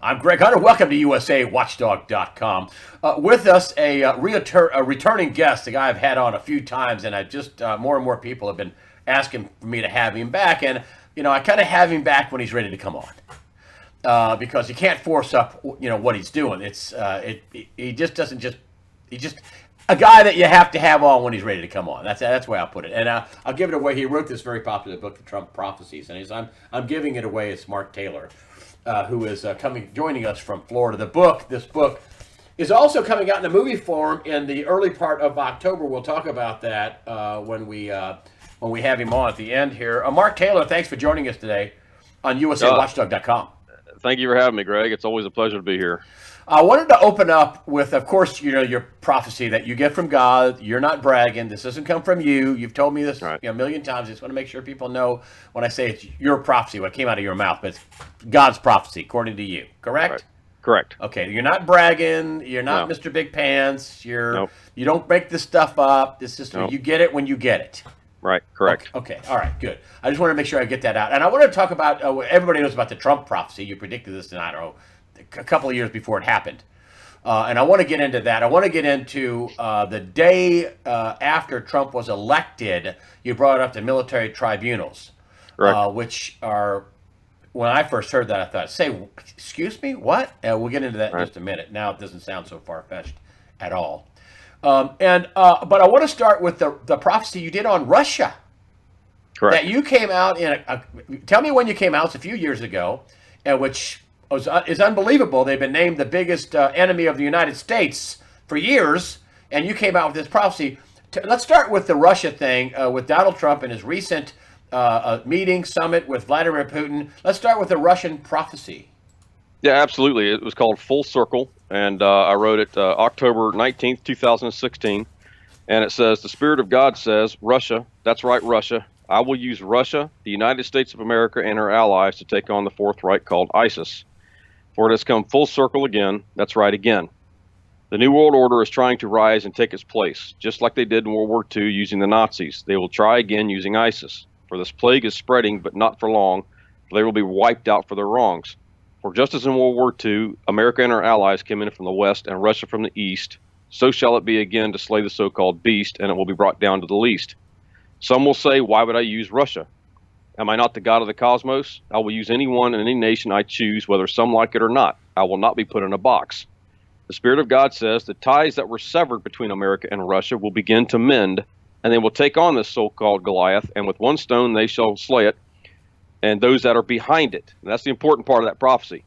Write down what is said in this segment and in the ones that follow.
I'm Greg Hunter. Welcome to USAWatchdog.com. With us, a returning guest, a guy I've had on a few times, and I just more and more people have been asking for me to have him back, and I kind of have him back when he's ready to come on, because you can't force up what he's doing. He just doesn't just he just a guy that you have to have on when he's ready to come on. That's the way I'll put it. And I'll give it away. He wrote this very popular book, The Trump Prophecies, and I'm giving it away as Mark Taylor. Who is joining us from Florida. This book is also coming out in the movie form in the early part of October. We'll talk about that when we have him on at the end here. Mark Taylor, thanks for joining us today on USAWatchdog.com. Thank you for having me, Greg. It's always a pleasure to be here. I wanted to open up with, of course, your prophecy that you get from God. You're not bragging. This doesn't come from you. You've told me this Right. a million times. I just want to make sure people know when I say it's your prophecy, what came out of your mouth, but it's God's prophecy, according to you. Correct? Right. Correct. Okay. You're not bragging. You're not No. Mr. Big Pants. Nope. You don't make this stuff up. This is Nope. You get it when you get it. Right. Correct. Okay. All right. Good. I just want to make sure I get that out. And I want to talk about everybody knows about the Trump prophecy. You predicted this in, I don't know, a couple of years before it happened. And I want to get into that. I want to get into the day after Trump was elected. You brought up the military tribunals, Correct. which are, when I first heard that, I thought, excuse me, what? We'll get into that in just a minute. Now it doesn't sound so far-fetched at all. But I want to start with the prophecy you did on Russia. Correct. That you came out tell me when you came out. It's a few years ago, which is unbelievable. They've been named the biggest enemy of the United States for years, and you came out with this prophecy. Let's start with the Russia thing with Donald Trump and his recent summit with Vladimir Putin. Let's start with the Russian prophecy. Yeah, absolutely. It was called Full Circle, and I wrote it October 19th, 2016. And it says, "The Spirit of God says, Russia, that's right, Russia, I will use Russia, the United States of America, and her allies to take on the Fourth Reich called ISIS. For it has come full circle again, that's right again. The New World Order is trying to rise and take its place, just like they did in World War II using the Nazis. They will try again using ISIS. For this plague is spreading, but not for long, for they will be wiped out for their wrongs. For just as in World War II, America and her allies came in from the west and Russia from the east, so shall it be again to slay the so-called beast, and it will be brought down to the least. Some will say, why would I use Russia? Am I not the God of the cosmos? I will use anyone and any nation I choose, whether some like it or not. I will not be put in a box. The Spirit of God says the ties that were severed between America and Russia will begin to mend, and they will take on this so-called Goliath, and with one stone they shall slay it, and those that are behind it." And that's the important part of that prophecy.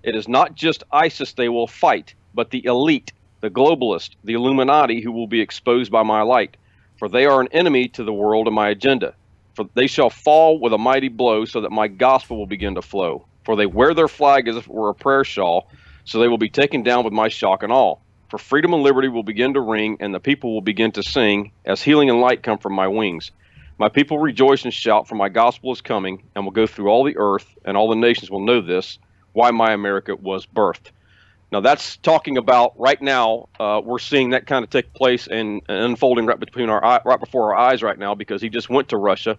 It is not just ISIS they will fight, but the elite, the globalists, the Illuminati who will be exposed by my light. For they are an enemy to the world and my agenda. For they shall fall with a mighty blow, so that my gospel will begin to flow. For they wear their flag as if it were a prayer shawl, so they will be taken down with my shock and awe. For freedom and liberty will begin to ring, and the people will begin to sing, as healing and light come from my wings. My people rejoice and shout, for my gospel is coming, and will go through all the earth, and all the nations will know this, why my America was birthed. Now that's talking about right now. We're seeing that kind of take place and unfolding right before our eyes right now, because he just went to Russia,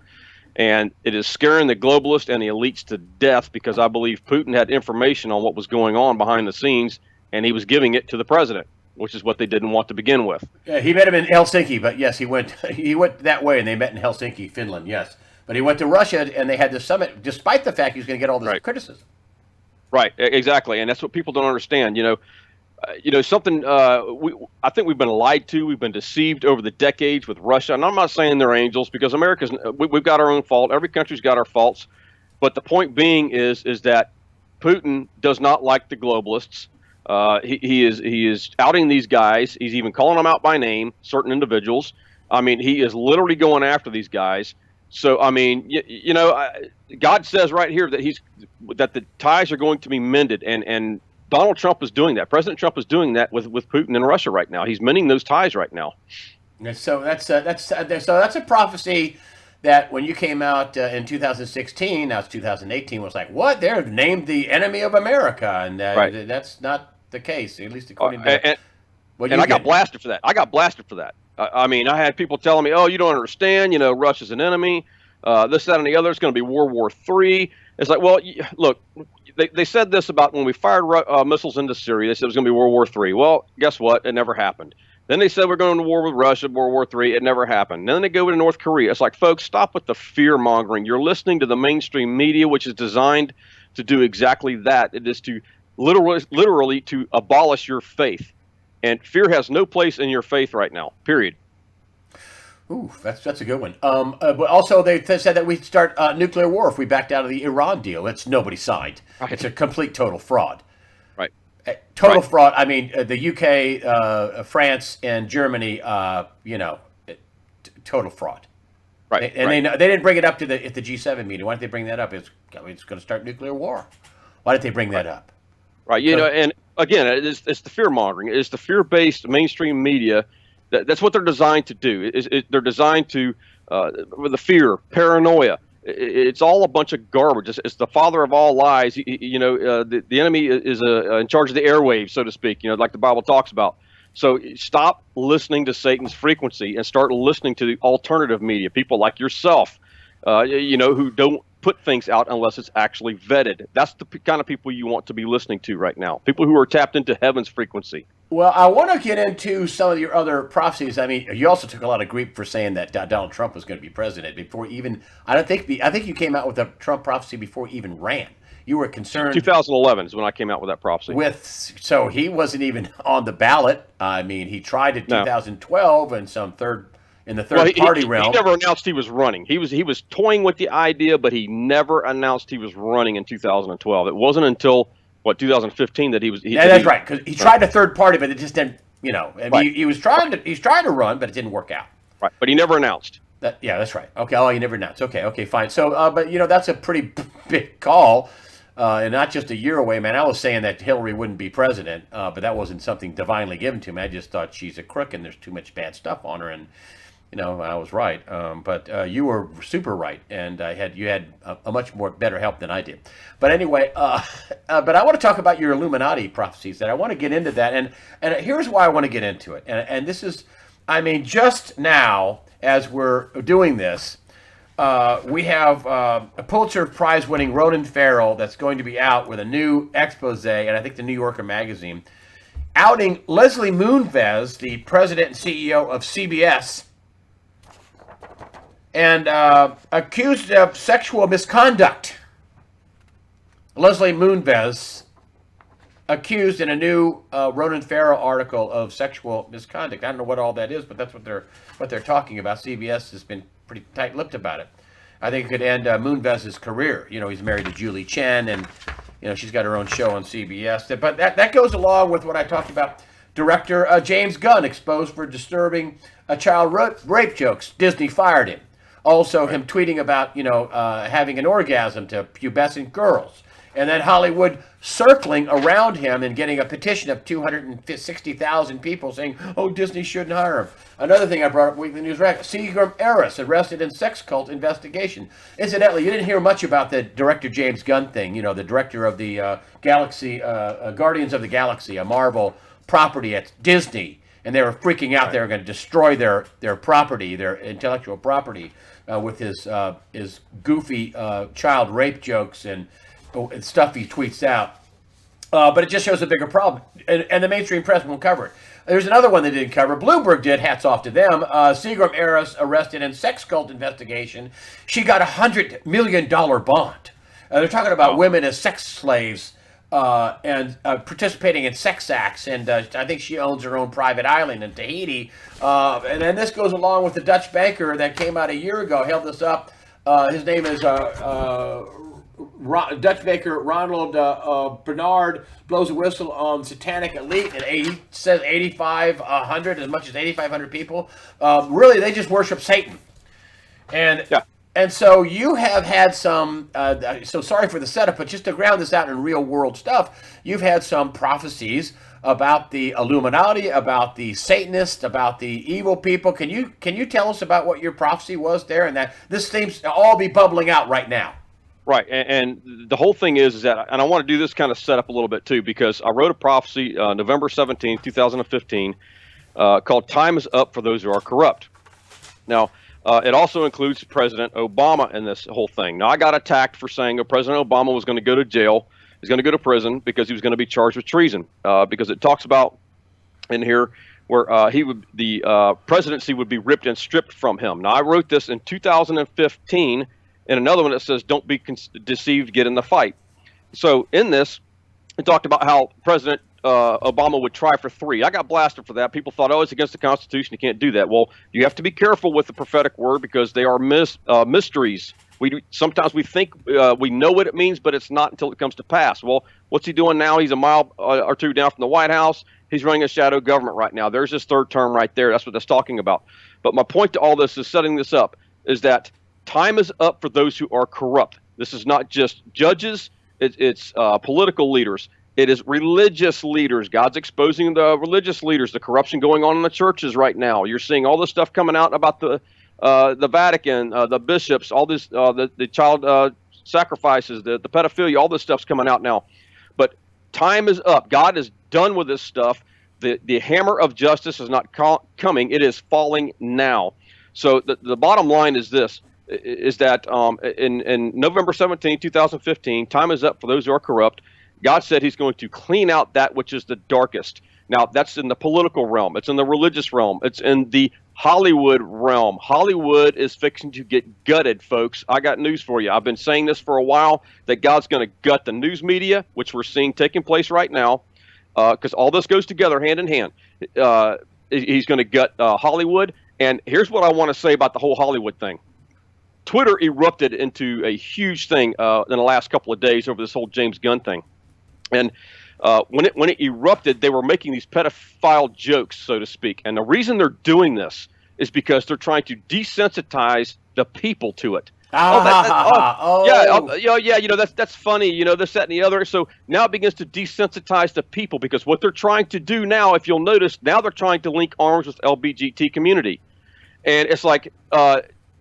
and it is scaring the globalists and the elites to death, because I believe Putin had information on what was going on behind the scenes, and he was giving it to the president, which is what they didn't want to begin with. Yeah, he met him in Helsinki, but yes, he went that way, and they met in Helsinki, Finland. Yes, but he went to Russia, and they had the summit, despite the fact he was going to get all this criticism. Right, exactly, and that's what people don't understand. Something. I think we've been lied to. We've been deceived over the decades with Russia, and I'm not saying they're angels, because we've got our own fault. Every country's got our faults, but the point being is that Putin does not like the globalists. He is outing these guys. He's even calling them out by name, certain individuals. I mean, he is literally going after these guys. So, I mean, God says right here that the ties are going to be mended, and Donald Trump is doing that. President Trump is doing that with Putin in Russia right now. He's mending those ties right now. So that's a prophecy that when you came out in 2016, now it's 2018, was like, what? They're named the enemy of America, and that's not the case, at least according to I got blasted for that. I mean, I had people telling me, "Oh, you don't understand. Russia's an enemy." this, that, and the other. It's going to be World War III. It's like, well, look, they said this about when we fired missiles into Syria. They said it was going to be World War III. Well, guess what? It never happened. Then they said we're going to war with Russia, World War III. It never happened. Then they go to North Korea. It's like, folks, stop with the fear mongering. You're listening to the mainstream media, which is designed to do exactly that. It is to literally to abolish your faith. And fear has no place in your faith right now, period. Ooh, that's a good one. But also they said that we'd start nuclear war if we backed out of the Iran deal. It's nobody signed. Right. It's a complete total fraud. Right. Total fraud. I mean, the UK, France, and Germany. Total fraud. Right. And they didn't bring it up to the G7 meeting. Why didn't they bring that up? It's going to start nuclear war. Why did they bring that up? Right. And again, it's the fear mongering. It's the fear-based mainstream media. That's what they're designed to do. They're designed to, with the fear, paranoia. It's all a bunch of garbage. It's the father of all lies. The enemy is in charge of the airwaves, so to speak. Like the Bible talks about. So stop listening to Satan's frequency and start listening to the alternative media. People like yourself, who don't put things out unless it's actually vetted. That's the kind of people you want to be listening to right now. People who are tapped into heaven's frequency. Well, I want to get into some of your other prophecies. I mean, you also took a lot of grief for saying that Donald Trump was going to be president before even. I think you came out with a Trump prophecy before he even ran. You were concerned. 2011 is when I came out with that prophecy. So he wasn't even on the ballot. I mean, he tried in 2012 and in the third party realm. He never announced he was running. He was toying with the idea, but he never announced he was running in 2012. It wasn't until 2015 that he was. That's right, because he tried a third party, but it just didn't. He was trying to run, but it didn't work out. Right, but he never announced. Yeah, that's right. Okay, he never announced. Okay, fine. So, but that's a pretty big call, and not just a year away, man. I was saying that Hillary wouldn't be president, but that wasn't something divinely given to me. I just thought she's a crook, and there's too much bad stuff on her, and I was right. But you were super right, and you had a much better help than I did. But anyway, but I want to talk about your Illuminati prophecies. That I want to get into that, and here's why I want to get into it. And this is, just now as we're doing this, we have a Pulitzer Prize-winning Ronan Farrell that's going to be out with a new expose, and I think the New Yorker magazine, outing Leslie Moonves, the president and CEO of CBS, and accused of sexual misconduct. Leslie Moonves accused in a new Ronan Farrell article of sexual misconduct. I don't know what all that is, but that's what they're talking about. CBS has been pretty tight-lipped about it. I think it could end Moonves' career. He's married to Julie Chen, and she's got her own show on CBS. But that goes along with what I talked about. Director James Gunn exposed for disturbing child rape jokes. Disney fired him. Also, him tweeting about, having an orgasm to pubescent girls. And then Hollywood circling around him and getting a petition of 260,000 people saying, Disney shouldn't hire him. Another thing I brought up, Weekly News Rack, Seagram heiress arrested in sex cult investigation. Incidentally, you didn't hear much about the director James Gunn thing, the director of the Galaxy, Guardians of the Galaxy, a Marvel property at Disney. And they were freaking out. They were going to destroy their property, their intellectual property, with his goofy child rape jokes and stuff he tweets out. But it just shows a bigger problem. And the mainstream press won't cover it. There's another one they didn't cover. Bloomberg did. Hats off to them. Seagram heiress arrested in sex cult investigation. She got $100 million bond. They're talking about women as sex slaves. And participating in sex acts, and I think she owns her own private island in Tahiti. And then this goes along with the Dutch banker that came out a year ago, held this up. His name is Dutch banker Ronald Bernard, blows a whistle on satanic elite, and he says 8,500, as much as 8,500 people. Really, they just worship Satan. And yeah. And so you have had some, so sorry for the setup, but just to ground this out in real world stuff, you've had some prophecies about the Illuminati, about the Satanists, about the evil people. Can you tell us about what your prophecy was there, and that this seems to all be bubbling out right now? Right, and the whole thing is that, and I want to do this kind of setup a little bit too, because I wrote a prophecy November 17, 2015, called "Time is Up for Those Who Are Corrupt." Now, It also includes President Obama in this whole thing. Now, I got attacked for saying President Obama was going to go to jail. He's going to go to prison because he was going to be charged with treason. Because it talks about in here where the presidency would be ripped and stripped from him. Now, I wrote this in 2015 in another one that says, "Don't be deceived, get in the fight." So in this, it talked about how President Obama would try for 3. I got blasted for that. People thought, oh, it's against the Constitution. You can't do that. Well, you have to be careful with the prophetic word because they are mysteries. Sometimes we think we know what it means, but it's not until it comes to pass. Well, what's he doing now? He's a mile or two down from the White House. He's running a shadow government right now. There's his 3rd term right there. That's what that's talking about. But my point to all this is setting this up is that time is up for those who are corrupt. This is not just judges. It's political leaders. It is religious leaders. God's exposing the religious leaders, the corruption going on in the churches right now. You're seeing all this stuff coming out about the Vatican, the bishops, all this, the child sacrifices, the pedophilia, all this stuff's coming out now. But time is up. God is done with this stuff. The hammer of justice is not coming. It is falling now. So the bottom line is this, is that in November 17, 2015, time is up for those who are corrupt. God said he's going to clean out that which is the darkest. Now, that's in the political realm. It's in the religious realm. It's in the Hollywood realm. Hollywood is fixing to get gutted, folks. I got news for you. I've been saying this for a while, that God's going to gut the news media, which we're seeing taking place right now, because all this goes together hand in hand. He's going to gut Hollywood. And here's what I want to say about the whole Hollywood thing. Twitter erupted into a huge thing in the last couple of days over this whole James Gunn thing. And when it erupted, they were making these pedophile jokes, so to speak. And the reason they're doing this is because they're trying to desensitize the people to it. That's funny, this, that, and the other. So now it begins to desensitize the people because what they're trying to do now, if you'll notice, now they're trying to link arms with LGBT community. And it's like,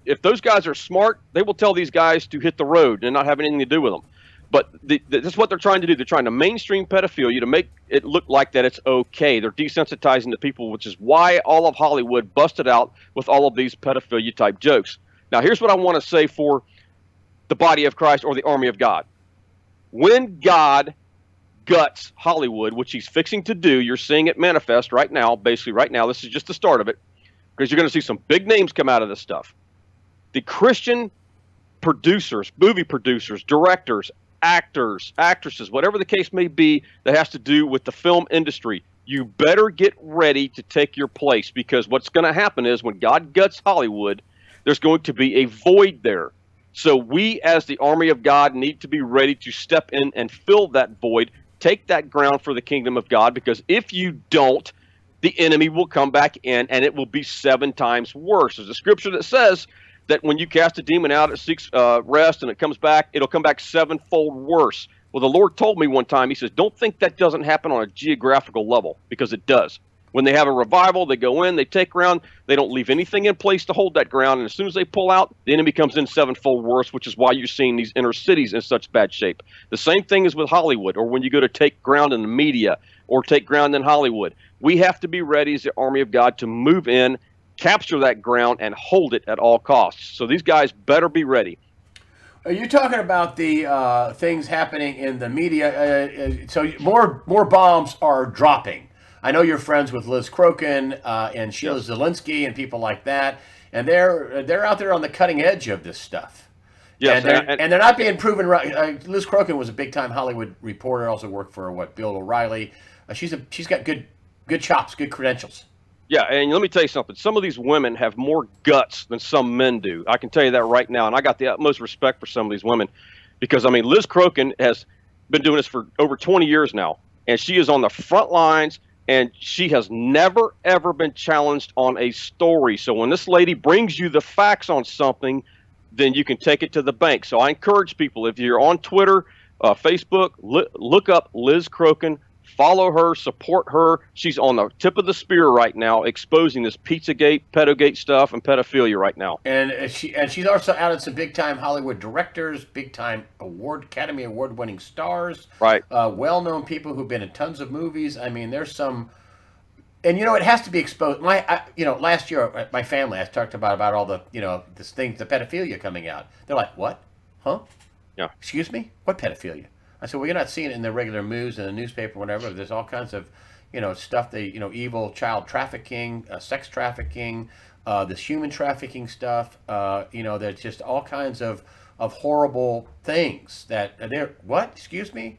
if those guys are smart, they will tell these guys to hit the road and not have anything to do with them. But this is what they're trying to do. They're trying to mainstream pedophilia to make it look like that it's okay. They're desensitizing the people, which is why all of Hollywood busted out with all of these pedophilia type jokes. Now, here's what I want to say for the body of Christ or the army of God. When God guts Hollywood, which he's fixing to do, you're seeing it manifest right now, basically right now. This is just the start of it, because you're going to see some big names come out of this stuff. The Christian producers, movie producers, directors, actors, actresses, whatever the case may be that has to do with the film industry, you better get ready to take your place, because what's going to happen is when God guts Hollywood, there's going to be a void there. So we as the army of God need to be ready to step in and fill that void, take that ground for the kingdom of God, because if you don't, the enemy will come back in and it will be 7 times worse. There's a scripture that says that when you cast a demon out, it seeks rest and it comes back, it'll come back 7-fold worse. Well, the Lord told me one time, he says, don't think that doesn't happen on a geographical level, because it does. When they have a revival, they go in, they take ground, they don't leave anything in place to hold that ground, and as soon as they pull out, the enemy comes in 7-fold worse, which is why you're seeing these inner cities in such bad shape. The same thing is with Hollywood, or when you go to take ground in the media, or take ground in Hollywood. We have to be ready as the army of God to move in, capture that ground, and hold it at all costs. So these guys better be ready. Are you talking about the things happening in the media? So more bombs are dropping. I know you're friends with Liz Crokin and Sheila Zielinski and people like that, and they're out there on the cutting edge of this stuff. Yes, and they're not being proven right. Liz Crokin was a big time Hollywood reporter. Also worked for Bill O'Reilly. She's got good chops, good credentials. Yeah, and let me tell you something. Some of these women have more guts than some men do. I can tell you that right now, and I got the utmost respect for some of these women, because I mean, Liz Crokin has been doing this for over 20 years now, and she is on the front lines. And she has never, ever been challenged on a story. So when this lady brings you the facts on something, then you can take it to the bank. So I encourage people, if you're on Twitter, Facebook, look up Liz Crokin, follow her, support her. She's on the tip of the spear right now, exposing this Pizzagate, pedogate stuff, and pedophilia right now. And she's also added some big-time Hollywood directors, big-time Academy Award-winning stars, right? Well-known people who've been in tons of movies. I mean, there's some and it has to be exposed. Last year at my family, I talked about all the this thing, the pedophilia coming out. They're like, what? Huh? Yeah. Excuse me? What pedophilia? I said, well, you're not seeing it in the regular news and the newspaper, whatever. There's all kinds of, stuff. Evil child trafficking, sex trafficking, this human trafficking stuff. There's just all kinds of horrible things that they're what? Excuse me?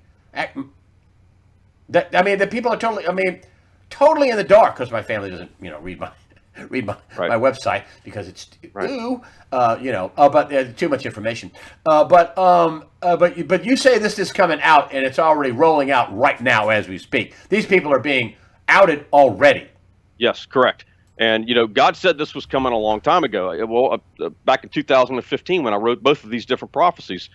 The people are totally in the dark because my family doesn't, read my Right. my website because it's Right. but too much information. But you say this is coming out and it's already rolling out right now as we speak. These people are being outed already. Yes, correct. And God said this was coming a long time ago. Well, back in 2015, when I wrote both of these different prophecies,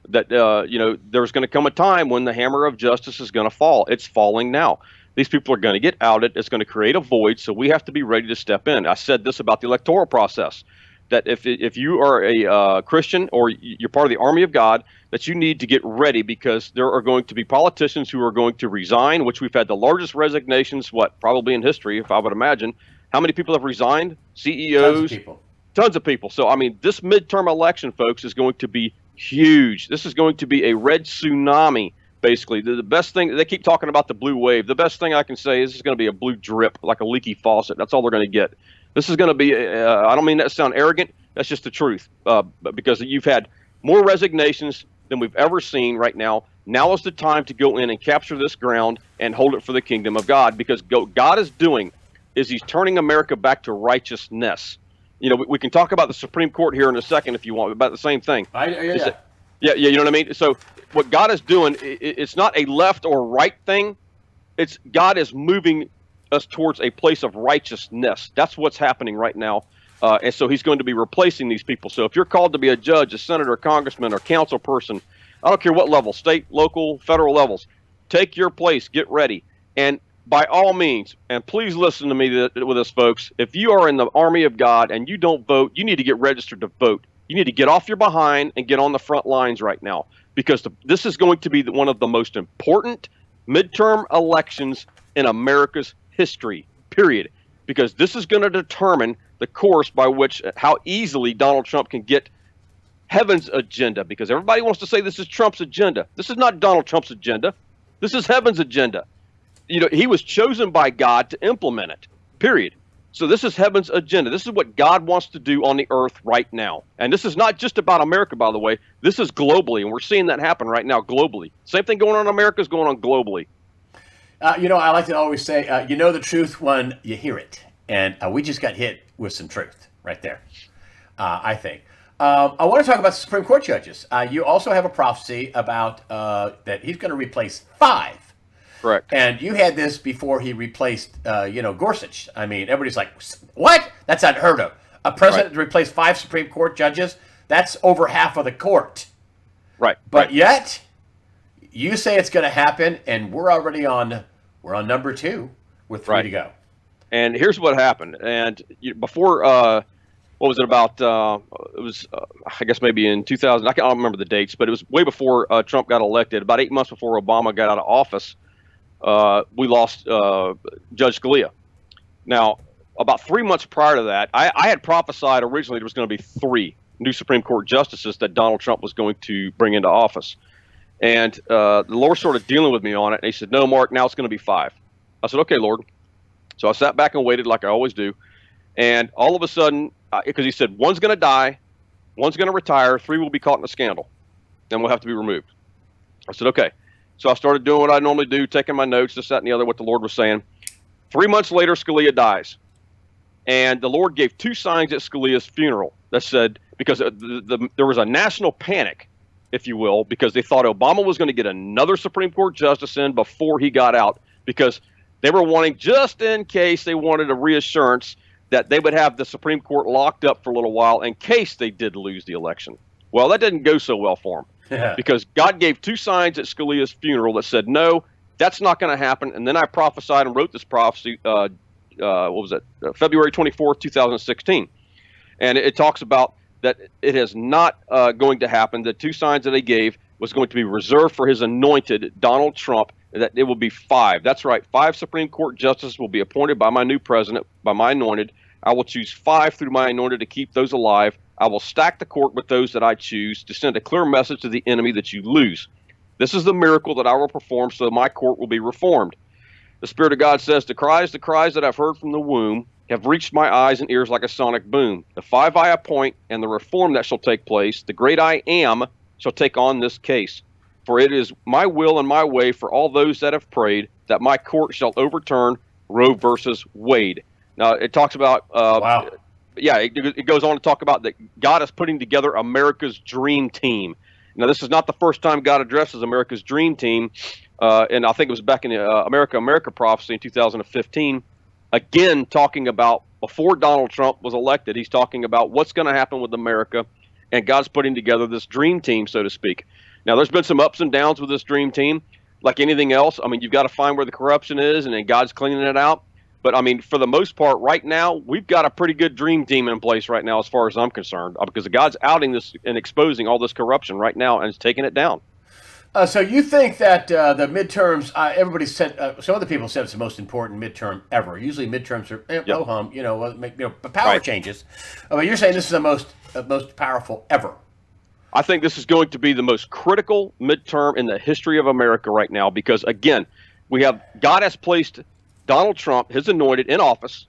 that there's going to come a time when the hammer of justice is going to fall. It's falling now. These people are going to get outed. It's going to create a void, so we have to be ready to step in. I said this about the electoral process, that if you are a Christian or you're part of the army of God, that you need to get ready because there are going to be politicians who are going to resign, which we've had the largest resignations, probably in history, if I would imagine. How many people have resigned? CEOs? Tons of people. Tons of people. So, this midterm election, folks, is going to be huge. This is going to be a red tsunami. Basically, the best thing, they keep talking about the blue wave. The best thing I can say is it's going to be a blue drip, like a leaky faucet. That's all they're going to get. This is going to be, I don't mean that to sound arrogant. That's just the truth. Because you've had more resignations than we've ever seen right now. Now is the time to go in and capture this ground and hold it for the kingdom of God. Because God is doing is he's turning America back to righteousness. We can talk about the Supreme Court here in a second if you want, about the same thing. Yeah, you know what I mean? So what God is doing, it's not a left or right thing. It's God is moving us towards a place of righteousness. That's what's happening right now. And so he's going to be replacing these people. So if you're called to be a judge, a senator, a congressman, or council person, I don't care what level, state, local, federal levels, take your place, get ready. And by all means, and please listen to me with this, folks, if you are in the army of God and you don't vote, you need to get registered to vote. You need to get off your behind and get on the front lines right now, because this is going to be one of the most important midterm elections in America's history, period. Because this is going to determine the course by which, how easily Donald Trump can get heaven's agenda, because everybody wants to say this is Trump's agenda. This is not Donald Trump's agenda. This is heaven's agenda. He was chosen by God to implement it, period. So this is heaven's agenda. This is what God wants to do on the earth right now. And this is not just about America, by the way. This is globally, and we're seeing that happen right now globally. Same thing going on in America is going on globally. I like to always say, you know the truth when you hear it. And we just got hit with some truth right there, I think. I want to talk about the Supreme Court judges. You also have a prophecy about that he's going to replace 5. Correct. And you had this before he replaced, Gorsuch. I mean, everybody's like, what? That's unheard of. A president to replace 5 Supreme Court judges? That's over half of the court. Right. But yet, you say it's going to happen, and we're on number 2 with 3 to go. And here's what happened. And before, what was it about? It was, I guess maybe in 2000. I don't remember the dates, but it was way before Trump got elected. About 8 months before Obama got out of office. We lost Judge Scalia. Now, about 3 months prior to that, I had prophesied originally there was going to be 3 new Supreme Court justices that Donald Trump was going to bring into office. And the Lord started dealing with me on it. And he said, no, Mark, now it's going to be 5. I said, okay, Lord. So I sat back and waited like I always do. And all of a sudden, because he said, one's going to die, one's going to retire, 3 will be caught in a scandal, and will have to be removed. I said, okay. So I started doing what I normally do, taking my notes, this, that, and the other, what the Lord was saying. 3 months later, Scalia dies. And the Lord gave 2 signs at Scalia's funeral that said, because there was a national panic, if you will, because they thought Obama was going to get another Supreme Court justice in before he got out, because they were wanting, just in case, they wanted a reassurance that they would have the Supreme Court locked up for a little while in case they did lose the election. Well, that didn't go so well for them. Yeah. Because God gave 2 signs at Scalia's funeral that said, no, that's not going to happen. And then I prophesied and wrote this prophecy, February 24th, 2016. And it talks about that it is not going to happen. The 2 signs that he gave was going to be reserved for his anointed, Donald Trump, That it will be 5. That's right. 5 Supreme Court justices will be appointed by my new president, by my anointed. I will choose 5 through my anointed to keep those alive. I will stack the court with those that I choose to send a clear message to the enemy that you lose. This is the miracle that I will perform, so my court will be reformed. The Spirit of God says, the cries that I've heard from the womb have reached my eyes and ears like a sonic boom. The 5 I appoint and the reform that shall take place, the great I am shall take on this case. For it is my will and my way for all those that have prayed that my court shall overturn Roe versus Wade. Now, it talks about, Wow. yeah, it goes on to talk about that God is putting together America's dream team. Now, this is not the first time God addresses America's dream team, and I think it was back in the America Prophecy in 2015, again talking about before Donald Trump was elected. He's talking about what's going to happen with America, and God's putting together this dream team, so to speak. Now, there's been some ups and downs with this dream team, like anything else. I mean, you've got to find where the corruption is, and then God's cleaning it out. But, I mean, for the most part, right now, we've got a pretty good dream team in place right now as far as I'm concerned, because God's outing this and exposing all this corruption right now and is taking it down. So you think that the midterms, everybody said, some other people said it's the most important midterm ever. Usually midterms are power Right. changes. But you're saying this is the most powerful ever. I think this is going to be the most critical midterm in the history of America right now because, again, God has placed Donald Trump, his anointed, in office,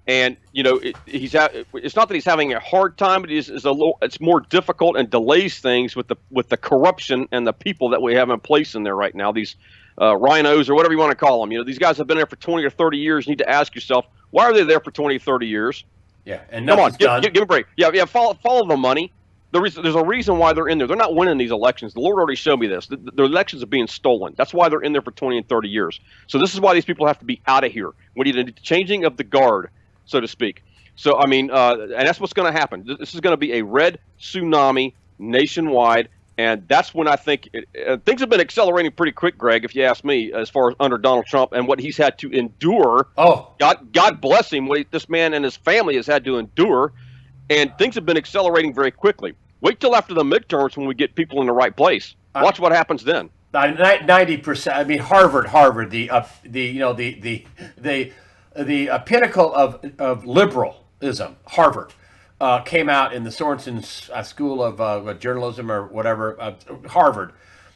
and it's not that he's having a hard time, but it's more difficult and delays things with the corruption and the people that we have in place in there right now. These rhinos or whatever you want to call them. These guys have been there for 20 or 30 years. You need to ask yourself, why are they there for 20 or 30 years? Yeah, and Come on, nothing's done. give a break. Yeah, follow the money. There's a reason why they're in there. They're not winning these elections. The Lord already showed me this. The elections are being stolen. That's why they're in there for 20 and 30 years. So this is why these people have to be out of here. We need a changing of the guard, so to speak. So, I mean, and that's what's going to happen. This is going to be a red tsunami nationwide, and that's when I think things have been accelerating pretty quick, Greg, if you ask me, as far as under Donald Trump and what he's had to endure. Oh, God bless him, what this man and his family has had to endure, and things have been accelerating very quickly. Wait till after the midterms when we get people in the right place. Watch what happens then. 90%. I mean, Harvard, the pinnacle of liberalism. Harvard came out in the Sorensen's School of Journalism or whatever. Harvard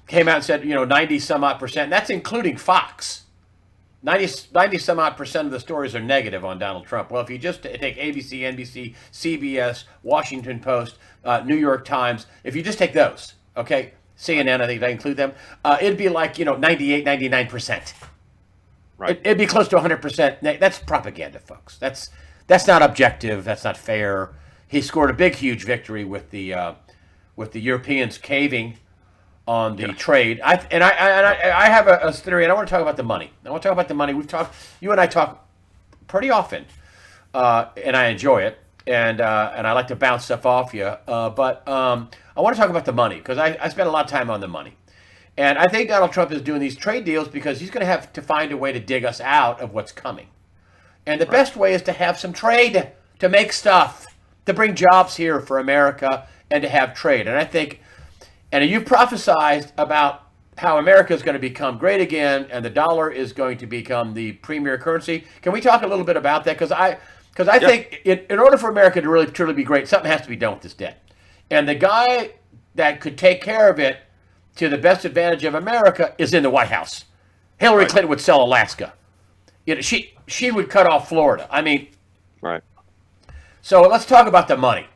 came out and said, 90 some odd percent. That's including Fox. 90 some odd percent of the stories are negative on Donald Trump. Well, if you just take ABC, NBC, CBS, Washington Post, New York Times, if you just take those, okay, CNN, I think I include them, it'd be like, 98, 99%. Right. It'd be close to 100%. That's propaganda, folks. That's not objective. That's not fair. He scored a big, huge victory with the Europeans caving on the trade. I have a theory, and I want to talk about the money. You and I talk pretty often, and I enjoy it, and I like to bounce stuff off you. But I want to talk about the money because I spend a lot of time on the money. And I think Donald Trump is doing these trade deals because he's going to have to find a way to dig us out of what's coming. And the best way is to have some trade, to make stuff, to bring jobs here for America, and to have trade. And I think, and you've prophesied about how America is going to become great again, and the dollar is going to become the premier currency. Can we talk a little bit about that? Because I think in order for America to really truly be great, something has to be done with this debt. And the guy that could take care of it to the best advantage of America is in the White House. Hillary Clinton would sell Alaska. She would cut off Florida. I mean, right. So let's talk about the money.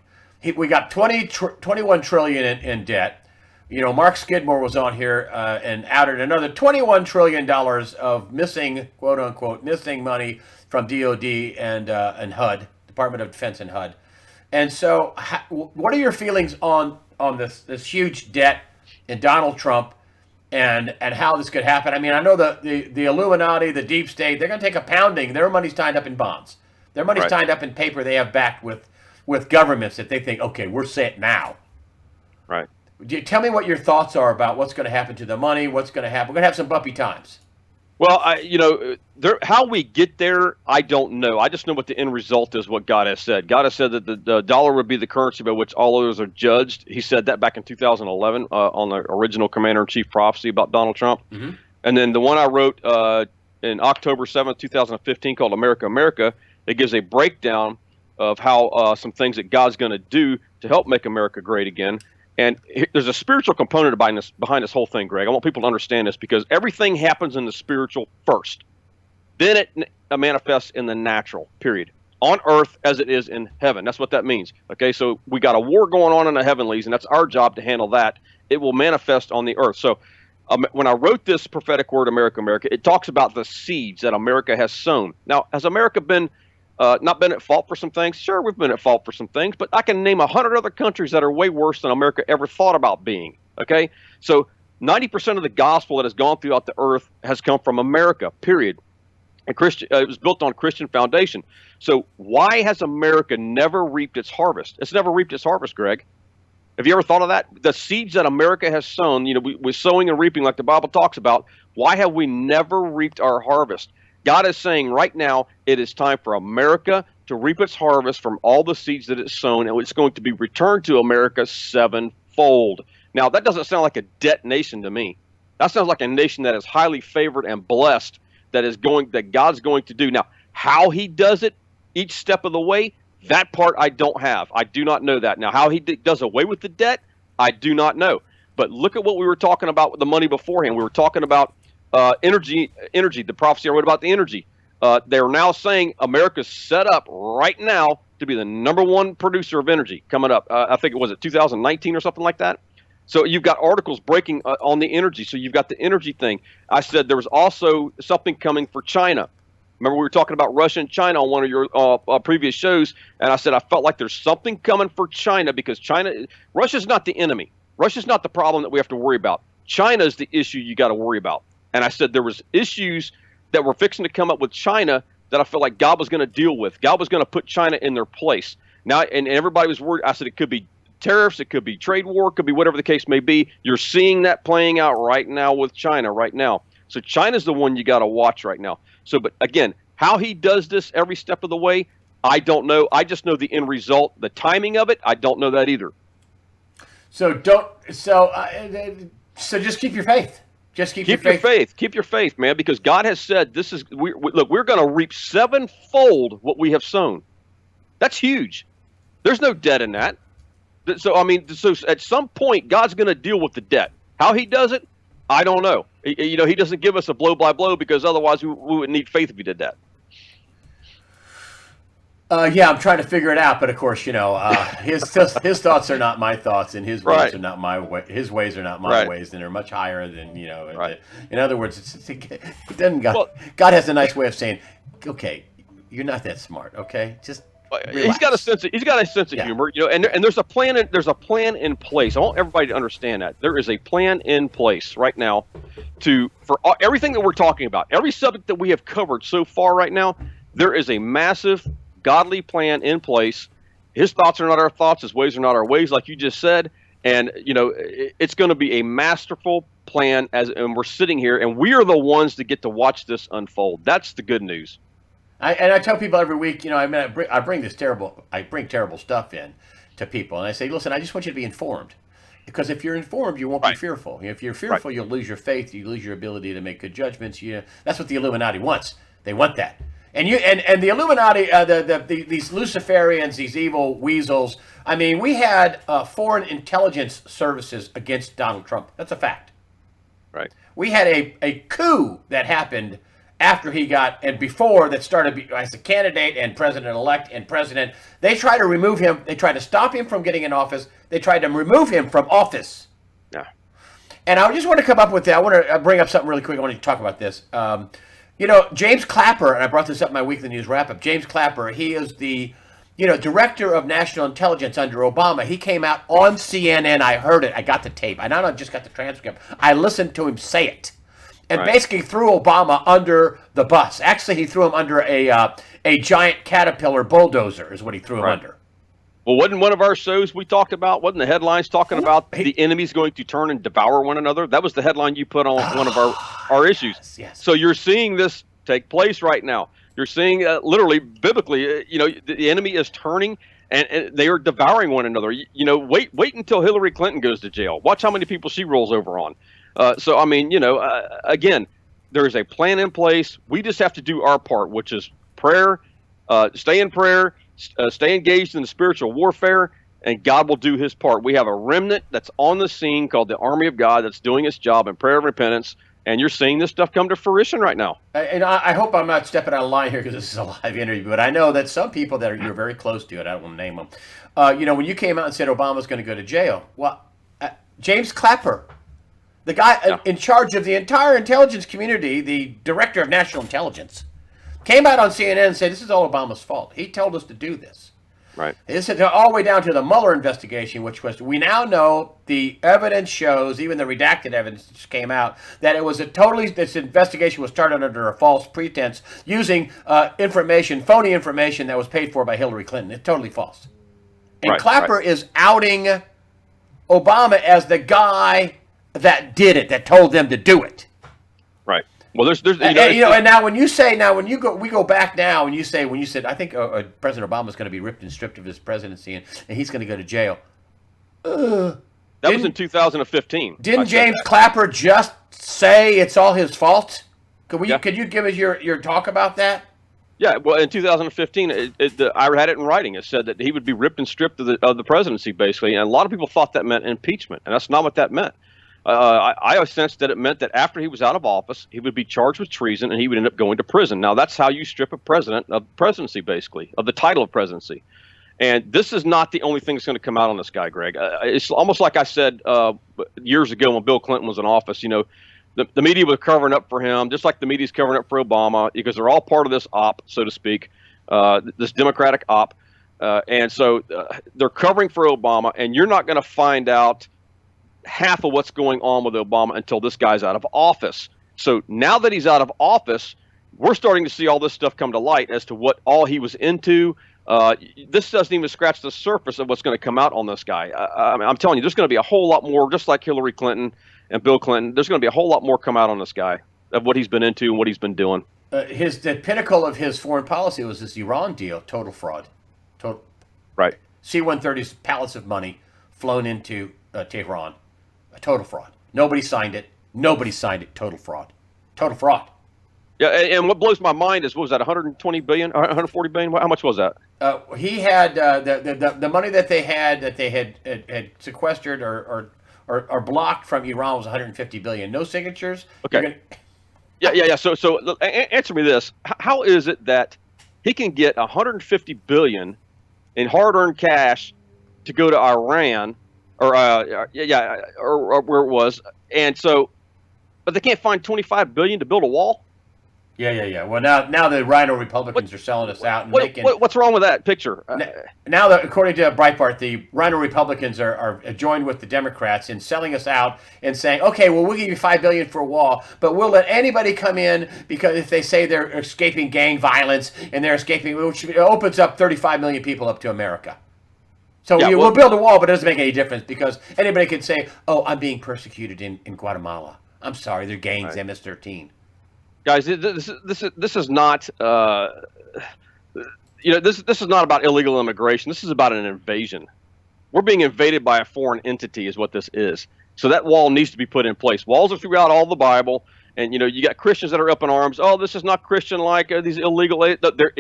We got 21 trillion in debt. Mark Skidmore was on here and outed another $21 trillion of missing, quote unquote, missing money from DOD and HUD, Department of Defense and HUD. And so, what are your feelings on this huge debt in Donald Trump and how this could happen? I mean, I know the Illuminati, the deep state, they're going to take a pounding. Their money's tied up in bonds. Their money's tied up in paper they have backed with governments that they think, okay, we're set now. Right. Tell me what your thoughts are about what's going to happen to the money, what's going to happen. We're going to have some bumpy times. Well, how we get there, I don't know. I just know what the end result is, what God has said. God has said that the dollar would be the currency by which all others are judged. He said that back in 2011 on the original Commander-in-Chief prophecy about Donald Trump. Mm-hmm. And then the one I wrote in October 7th, 2015 called America, America, it gives a breakdown of how some things that God's going to do to help make America great again. And there's a spiritual component behind this whole thing, Greg. I want people to understand this because everything happens in the spiritual first. Then it manifests in the natural, period. On earth as it is in heaven. That's what that means. Okay, so we got a war going on in the heavenlies, and that's our job to handle that. It will manifest on the earth. So when I wrote this prophetic word, America, America, it talks about the seeds that America has sown. Now, has America not been at fault for some things? Sure, we've been at fault for some things, but I can name 100 other countries that are way worse than America ever thought about being. Okay, so 90% of the gospel that has gone throughout the earth has come from America, period. And it was built on Christian foundation. So why has America never reaped its harvest? It's never reaped its harvest, Greg. Have you ever thought of that? The seeds that America has sown, we're sowing and reaping like the Bible talks about. Why have we never reaped our harvest? God is saying right now it is time for America to reap its harvest from all the seeds that it's sown, and it's going to be returned to America sevenfold. Now, that doesn't sound like a debt nation to me. That sounds like a nation that is highly favored and blessed, that God's going to do. Now, how he does it each step of the way, that part I don't have. I do not know that. Now, how he does away with the debt, I do not know. But look at what we were talking about with the money beforehand. We were talking about energy, the prophecy I wrote about the energy. They're now saying America's set up right now to be the #1 producer of energy coming up. I think it was 2019 or something like that. So you've got articles breaking on the energy. So you've got the energy thing. I said there was also something coming for China. Remember we were talking about Russia and China on one of your previous shows, and I said I felt like there's something coming for China because Russia's not the enemy. Russia's not the problem that we have to worry about. China's the issue you got to worry about. And I said there was issues that were fixing to come up with China that I felt like God was going to deal with. God was going to put China in their place. Now, and everybody was worried. I said it could be tariffs, it could be trade war, it could be whatever the case may be. You're seeing that playing out right now with China right now. So China's the one you got to watch right now. So, but again, how he does this every step of the way, I don't know. I just know the end result, the timing of it. I don't know that either. So just keep your faith. Just keep your faith. Keep your faith, man, because God has said we're going to reap sevenfold what we have sown. That's huge. There's no debt in that. So at some point, God's going to deal with the debt. How he does it, I don't know. He doesn't give us a blow by blow because otherwise we wouldn't need faith if he did that. Yeah, I'm trying to figure it out, but of course, his thoughts are not my thoughts, and his ways are not my way. His ways are not my ways, and they're much higher than Right. In other words, God has a nice way of saying, "Okay, you're not that smart. Okay, just." Relax. He's got a sense of humor, and there's a plan. There's a plan in place. I want everybody to understand that there is a plan in place right now for everything that we're talking about. Every subject that we have covered so far right now, there is a massive godly plan in place. His thoughts are not our thoughts. His ways are not our ways, like you just said. And it's going to be a masterful plan. And we're sitting here, and we are the ones that get to watch this unfold. That's the good news. I tell people every week, I bring terrible stuff in to people, and I say, listen, I just want you to be informed, because if you're informed, you won't be fearful. If you're fearful, you'll lose your faith, you lose your ability to make good judgments. That's what the Illuminati wants. They want that, and the Illuminati, these Luciferians, these evil weasels. I mean, we had foreign intelligence services against Donald Trump. That's a fact. Right. We had a coup that happened after he got, and before that started as a candidate and president-elect and president. They tried to remove him. They tried to stop him from getting in office. They tried to remove him from office. Yeah. And I just want to come up with that. I want to bring up something really quick. I want to talk about this. James Clapper, and I brought this up in my weekly news wrap-up. James Clapper, he is the, director of national intelligence under Obama. He came out on CNN. I heard it. I got the tape. I not just got the transcript. I listened to him say it. And basically threw Obama under the bus. Actually, he threw him under a giant Caterpillar bulldozer is what he threw him under. Well, wasn't one of our shows we talked about, wasn't the headlines talking about the enemies going to turn and devour one another? That was the headline you put on one of our issues. Yes. So you're seeing this take place right now. You're seeing literally, biblically, the enemy is turning and they are devouring one another. Wait until Hillary Clinton goes to jail. Watch how many people she rolls over on. So I mean, again, there is a plan in place. We just have to do our part, which is prayer, stay in prayer, stay engaged in the spiritual warfare, and God will do His part. We have a remnant that's on the scene called the Army of God that's doing its job in prayer and repentance. And you're seeing this stuff come to fruition right now. And I hope I'm not stepping out of line here because this is a live interview, but I know that some people that you're very close to, and I don't want to name them, when you came out and said Obama's going to go to jail, well, James Clapper, the guy in charge of the entire intelligence community, the director of national intelligence, came out on CNN and said this is all Obama's fault. He told us to do this. Right. This is all the way down to the Mueller investigation, which was, we now know the evidence shows, even the redacted evidence that just came out, that it was this investigation was started under a false pretense using phony information that was paid for by Hillary Clinton. It's totally false. And Clapper is outing Obama as the guy that did it, that told them to do it. Right. Well, and now when we go back now, and when you said, I think President Obama's going to be ripped and stripped of his presidency, and he's going to go to jail. That was in 2015. Didn't James Clapper just say it's all his fault? Could you give us your talk about that? Yeah, well, in 2015, I had it in writing. It said that he would be ripped and stripped of the presidency, basically, and a lot of people thought that meant impeachment, and that's not what that meant. I sensed that it meant that after he was out of office, he would be charged with treason and he would end up going to prison. Now, that's how you strip a president of presidency, basically, of the title of presidency. And this is not the only thing that's going to come out on this guy, Greg. It's almost like I said years ago when Bill Clinton was in office. The media was covering up for him, just like the media's covering up for Obama, because they're all part of this op, so to speak, this Democratic op. And so they're covering for Obama, and you're not going to find out half of what's going on with Obama until this guy's out of office. So now that he's out of office, we're starting to see all this stuff come to light as to what all he was into. This doesn't even scratch the surface of what's going to come out on this guy. I'm telling you, there's going to be a whole lot more, just like Hillary Clinton and Bill Clinton. There's going to be a whole lot more come out on this guy of what he's been into and what he's been doing. The pinnacle of his foreign policy was this Iran deal, total fraud. Right. C-130s, pallets of money flown into Tehran. A total fraud. Nobody signed it. Total fraud. Total fraud. Yeah, and what blows my mind is, what was that, 120 billion, 140 billion? How much was that? He had the money that they had sequestered or blocked from Iran was 150 billion. No signatures. Okay. Yeah. So answer me this: how is it that he can get 150 billion in hard-earned cash to go to Iran? Or where it was, and so, but they can't find 25 billion to build a wall. Yeah. Well, now the Rhino Republicans are selling us out and what's wrong with that picture? Now that, according to Breitbart, the Rhino Republicans are joined with the Democrats in selling us out and saying, okay, well, we'll give you $5 billion for a wall, but we'll let anybody come in because if they say they're escaping gang violence and they're escaping, which opens up 35 million people up to America. So we'll build a wall, but it doesn't make any difference because anybody can say, "Oh, I'm being persecuted in Guatemala. I'm sorry, they're gangs, right. MS-13." Guys, this is not this is not about illegal immigration. This is about an invasion. We're being invaded by a foreign entity, is what this is. So that wall needs to be put in place. Walls are throughout all the Bible, and you got Christians that are up in arms. Oh, this is not Christian-like. These illegal. They're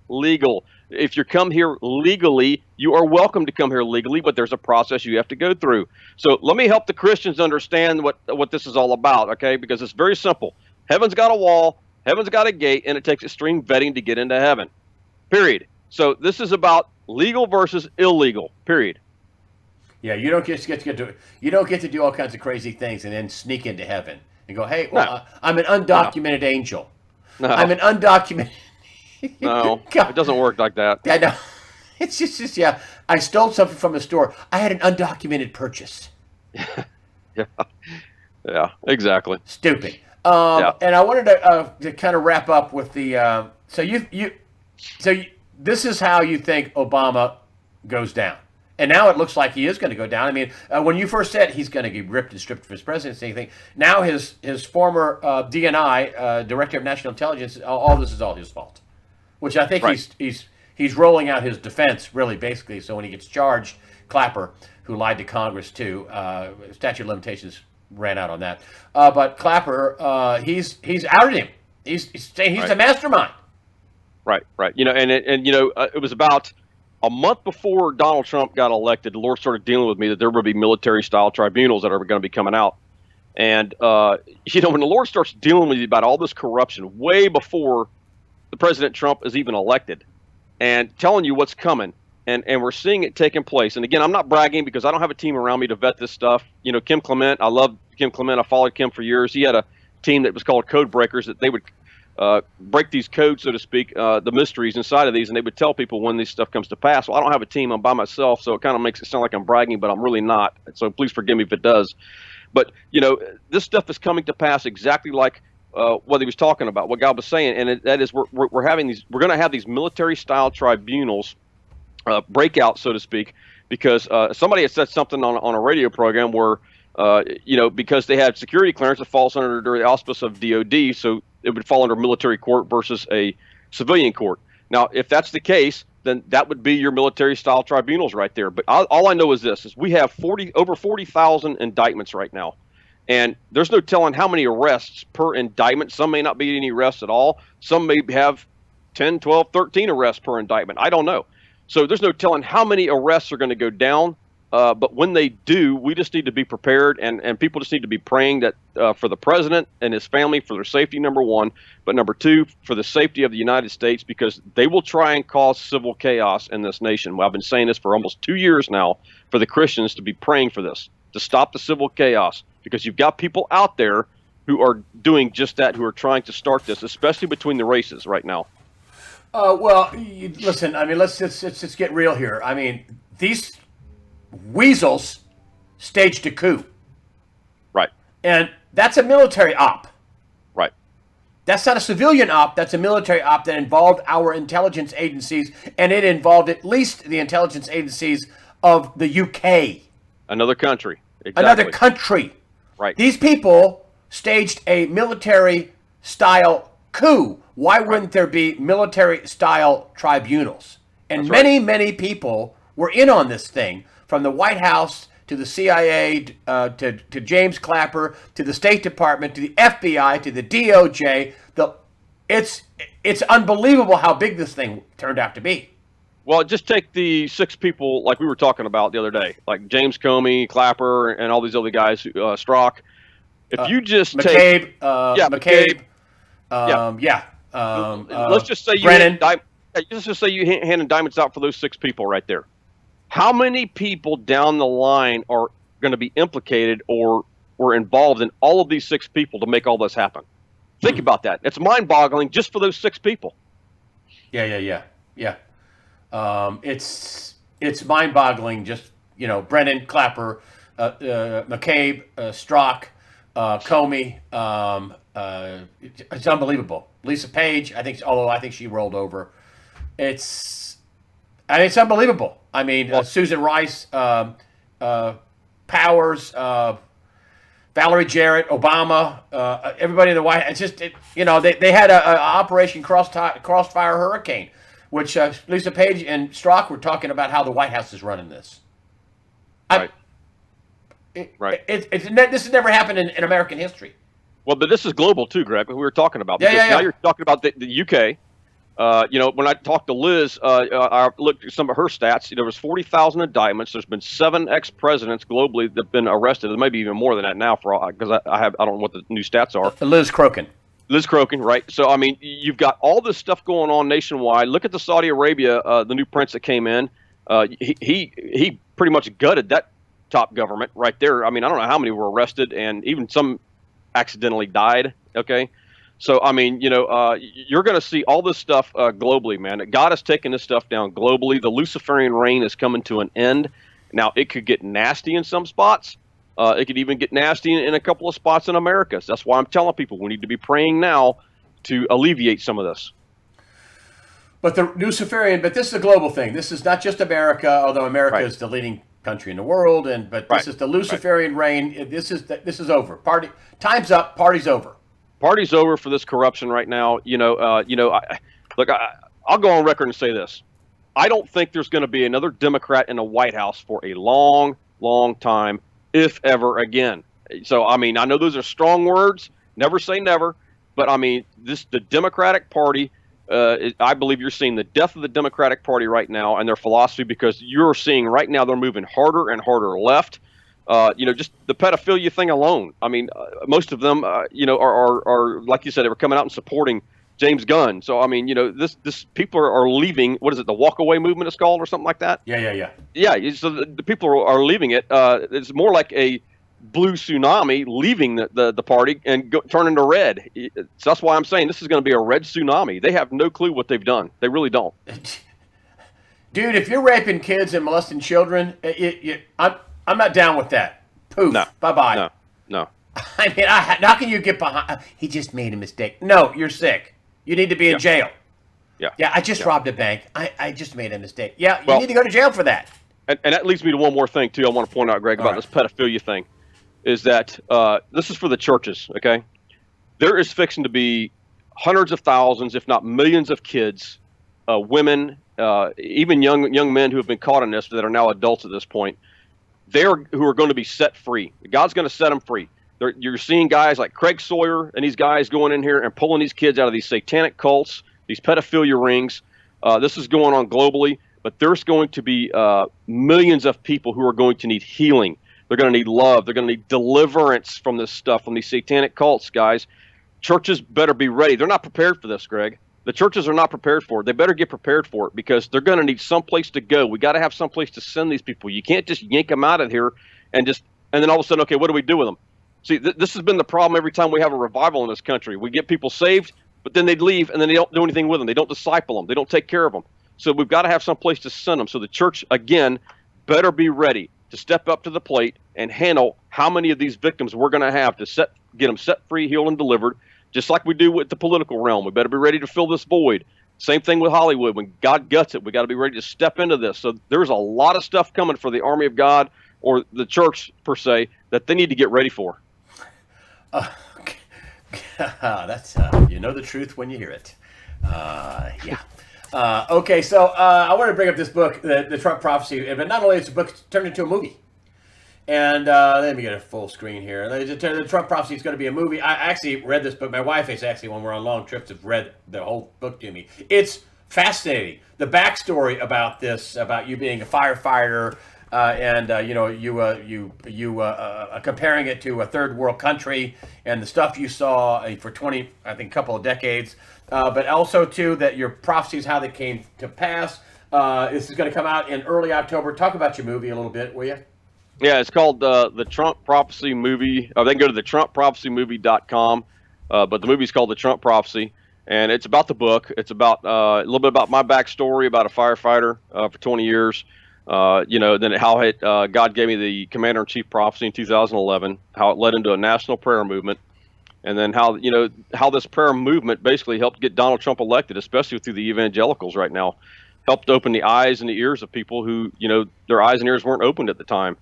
illegal. If you come here legally, you are welcome to come here legally, but there's a process you have to go through. So let me help the Christians understand what this is all about, okay? Because it's very simple. Heaven's got a wall, heaven's got a gate, and it takes extreme vetting to get into heaven, period. So this is about legal versus illegal, period. Yeah, you don't get to do all kinds of crazy things and then sneak into heaven and go, hey, well, I'm an undocumented angel. No. I'm an undocumented... No, it doesn't work like that. I know. It's just I stole something from the store. I had an undocumented purchase. Yeah, exactly. Stupid. And I wanted to kind of wrap up with the so this is how you think Obama goes down. And now it looks like he is going to go down. I mean, when you first said he's going to get ripped and stripped of his presidency, you think now his former DNI, Director of National Intelligence, all this is all his fault. Which I think he's rolling out his defense, really, basically. So when he gets charged, Clapper, who lied to Congress too, statute of limitations ran out on that. But Clapper, he's outed him. He's saying he's the mastermind. Right, right. It was about a month before Donald Trump got elected. The Lord started dealing with me that there would be military-style tribunals that are going to be coming out. And when the Lord starts dealing with you about all this corruption way before the President Trump is even elected, and telling you what's coming, and we're seeing it taking place. And again, I'm not bragging because I don't have a team around me to vet this stuff. Kim Clement, I love Kim Clement. I followed Kim for years. He had a team that was called Code Breakers, that they would break these codes, so to speak, the mysteries inside of these, and they would tell people when this stuff comes to pass. Well, I don't have a team. I'm by myself, so it kind of makes it sound like I'm bragging, but I'm really not. So please forgive me if it does. But, this stuff is coming to pass exactly like what he was talking about, what God was saying, and that is we're going to have these military-style tribunals breakout, so to speak, because somebody had said something on a radio program where, because they had security clearance, it falls under the auspice of DOD, so it would fall under military court versus a civilian court. Now, if that's the case, then that would be your military-style tribunals right there. But all I know is this: is we have over 40,000 indictments right now, and there's no telling how many arrests per indictment. Some may not be any arrests at all. Some may have 10, 12, 13 arrests per indictment. I don't know. So there's no telling how many arrests are going to go down. But when they do, we just need to be prepared, and people just need to be praying that for the president and his family, for their safety, number one, but number two, for the safety of the United States, because they will try and cause civil chaos in this nation. Well, I've been saying this for almost 2 years now, for the Christians to be praying for this, to stop the civil chaos, because you've got people out there who are doing just that, who are trying to start this, especially between the races right now. Listen, I mean, let's just get real here. I mean, these weasels staged a coup. Right. And that's a military op. Right. That's not a civilian op. That's a military op that involved our intelligence agencies, and it involved at least the intelligence agencies of the UK. Another country. Exactly. Another country. Right. These people staged a military-style coup. Why wouldn't there be military-style tribunals? And many people were in on this thing, from the White House to the CIA, to James Clapper, to the State Department, to the FBI, to the DOJ. It's unbelievable how big this thing turned out to be. Well, just take the 6 people like we were talking about the other day, like James Comey, Clapper, and all these other guys, Strzok. If you just McCabe, McCabe. Let's just say you hand indictments out for those 6 people right there. How many people down the line are going to be implicated or were involved in all of these 6 people to make all this happen? Think about that. It's mind-boggling just for those 6 people. Yeah. It's mind-boggling. Just Brennan, Clapper, McCabe, Strzok, Comey. It's unbelievable. Lisa Page, I think she rolled over. It's unbelievable. I mean, Susan Rice, Powers, Valerie Jarrett, Obama, everybody in the White House. It's just, they had a Operation Crossfire Hurricane, which Lisa Page and Strzok were talking about how the White House is running this. Right. This has never happened in American history. Well, but this is global too, Greg. We were talking about because now you're talking about the UK. When I talked to Liz, I looked at some of her stats. There was 40,000 indictments. There's been 7 ex-presidents globally that have been arrested. There may be even more than that now, because I don't know what the new stats are. Liz Crokin, right? So I mean, you've got all this stuff going on nationwide. Look at the Saudi Arabia, the new prince that came in. He pretty much gutted that top government right there. I mean, I don't know how many were arrested, and even some accidentally died. Okay. So, I mean, you're going to see all this stuff globally, man. God has taken this stuff down globally. The Luciferian reign is coming to an end. Now, it could get nasty in some spots. It could even get nasty in a couple of spots in America. So that's why I'm telling people we need to be praying now to alleviate some of this. But this is a global thing. This is not just America, although America is the leading country in the world. But this is the Luciferian reign. This is over. Time's up. Party's over. Party's over for this corruption right now. I'll go on record and say this. I don't think there's going to be another Democrat in the White House for a long, long time, if ever again. So, I mean, I know those are strong words. Never say never. But, I mean, the Democratic Party, I believe you're seeing the death of the Democratic Party right now and their philosophy, because you're seeing right now they're moving harder and harder left. Just the pedophilia thing alone. I mean, most of them, are like you said, they were coming out and supporting James Gunn. So, I mean, this people are leaving. What is it? The walkaway movement is called, or something like that. Yeah. Yeah. So the people are leaving it. It's more like a blue tsunami leaving the party and turning to red. So that's why I'm saying this is going to be a red tsunami. They have no clue what they've done. They really don't. Dude, if you're raping kids and molesting children, I'm not down with that. Poof. No. Bye-bye. No. I mean, how can you get behind? He just made a mistake. No, you're sick. You need to be in jail. Yeah, I just robbed a bank. I just made a mistake. Yeah, you need to go to jail for that. And that leads me to one more thing, too, I want to point out, Greg, about this pedophilia thing, is that this is for the churches, okay? There is fixing to be hundreds of thousands, if not millions of kids, women, even young men who have been caught in this that are now adults at this point, who are going to be set free. God's going to set them free. You're seeing guys like Craig Sawyer and these guys going in here and pulling these kids out of these satanic cults, these pedophilia rings. This is going on globally, but there's going to be millions of people who are going to need healing. They're going to need love. They're going to need deliverance from this stuff, from these satanic cults, guys. Churches better be ready. They're not prepared for this, Greg. The churches are not prepared for it. They better get prepared for it, because they're going to need some place to go. We got to have some place to send these people. You can't just yank them out of here and then all of a sudden, okay, what do we do with them? See, this has been the problem every time we have a revival in this country. We get people saved, but then they leave, and then they don't do anything with them. They don't disciple them. They don't take care of them. So we've got to have some place to send them. So the church, again, better be ready to step up to the plate and handle how many of these victims we're going to have to get them set free, healed, and delivered, just like we do with the political realm. We better be ready to fill this void. Same thing with Hollywood. When God guts it, we got to be ready to step into this. So there's a lot of stuff coming for the army of God, or the church per se, that they need to get ready for. That's you know the truth when you hear it. Yeah. Okay, so I want to bring up this book, the Trump Prophecy, but not only is the book turned into a movie. And let me get a full screen here. The Trump Prophecy is going to be a movie. I actually read this book. My wife has actually, when we're on long trips, have read the whole book to me. It's fascinating. The backstory about this, about you being a firefighter, and comparing it to a third world country, and the stuff you saw for 20, I think, couple of decades, but also too that your prophecies, how they came to pass. This is going to come out in early October. Talk about your movie a little bit, will you? Yeah, it's called the Trump Prophecy Movie. They can go to the TrumpProphecyMovie.com, but the movie's called the Trump Prophecy, and it's about the book. It's about a little bit about my backstory, about a firefighter for 20 years. Then how God gave me the Commander-in-Chief prophecy in 2011, how it led into a national prayer movement, and then how this prayer movement basically helped get Donald Trump elected, especially through the evangelicals right now, helped open the eyes and the ears of people who, their eyes and ears weren't opened at the time.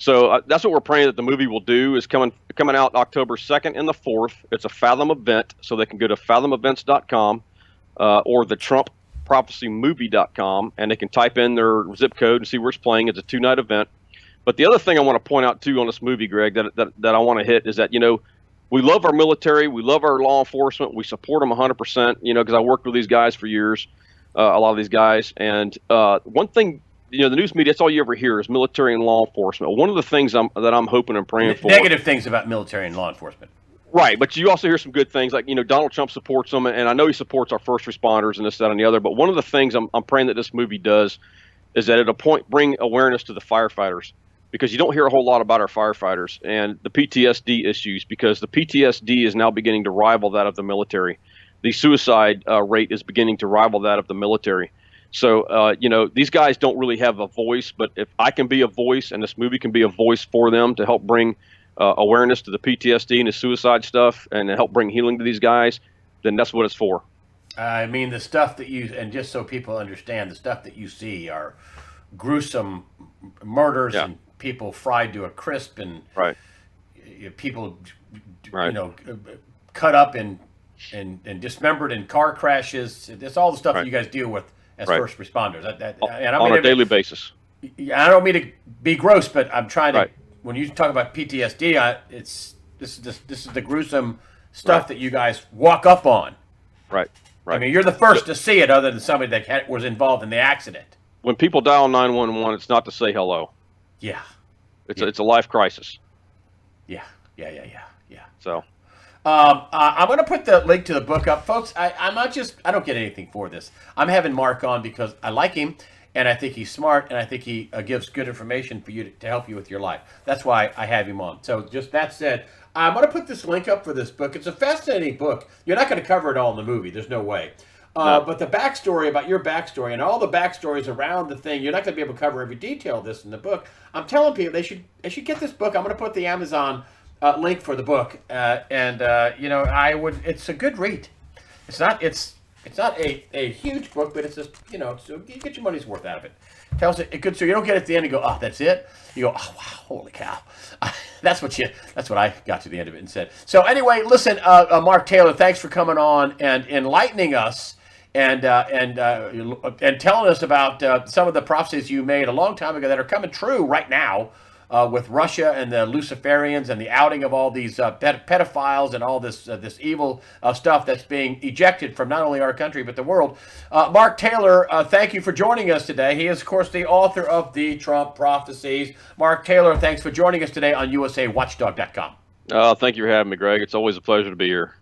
So that's what we're praying that the movie will do, is coming out October 2nd and the 4th. It's a Fathom event, so they can go to fathomevents.com or the TrumpProphecyMovie.com, and they can type in their zip code and see where it's playing. It's a 2-night event. But the other thing I want to point out, too, on this movie, Greg, that I want to hit is that, we love our military. We love our law enforcement. We support them 100%, because I worked with these guys for years, a lot of these guys. And one thing, the news media, that's all you ever hear is military and law enforcement. One of the things that I'm hoping and praying for. Negative things about military and law enforcement. Right, but you also hear some good things, like, Donald Trump supports them, and I know he supports our first responders and this, that, and the other. But one of the things I'm praying that this movie does is that it'll bring awareness to the firefighters, because you don't hear a whole lot about our firefighters and the PTSD issues, because the PTSD is now beginning to rival that of the military. The suicide rate is beginning to rival that of the military. So, these guys don't really have a voice, but if I can be a voice, and this movie can be a voice for them to help bring awareness to the PTSD and the suicide stuff, and to help bring healing to these guys, then that's what it's for. I mean, the stuff that and just so people understand, the stuff that you see are gruesome murders and people fried to a crisp, and people, cut up and dismembered in car crashes. It's all the stuff that you guys deal with as first responders. On a daily basis. I don't mean to be gross, but I'm trying to when you talk about PTSD, this is the gruesome stuff Right. that you guys walk up on. Right. I Right. mean, you're the first to see it, other than somebody that was involved in the accident. When people dial 911, it's not to say hello. Yeah, It's yeah, it's a life crisis. yeah, yeah. So I'm going to put the link to the book up, folks. I don't get anything for this. I'm having Mark on because I like him, and I think he's smart, and I think he gives good information for you to help you with your life. That's why I have him on. So just that said, I'm going to put this link up for this book. It's a fascinating book. You're not going to cover it all in the movie. There's no way. no. But the backstory about your backstory and all the backstories around the thing, you're not going to be able to cover every detail of this in the book. I'm telling people they should get this book. I'm going to put the Amazon link for the book, and it's a good read. It's not a huge book, but it's just so you get your money's worth out of it. Tells it good, so you don't get at the end and go, oh, that's it. You go, oh wow, holy cow. That's what I got to the end of it and said. So anyway, listen, Mark Taylor, thanks for coming on and enlightening us and telling us about some of the prophecies you made a long time ago that are coming true right now. With Russia and the Luciferians and the outing of all these pedophiles and all this evil stuff that's being ejected from not only our country but the world. Mark Taylor, thank you for joining us today. He is, of course, the author of the Trump Prophecies. Mark Taylor, thanks for joining us today on USAWatchdog.com. Thank you for having me, Greg. It's always a pleasure to be here.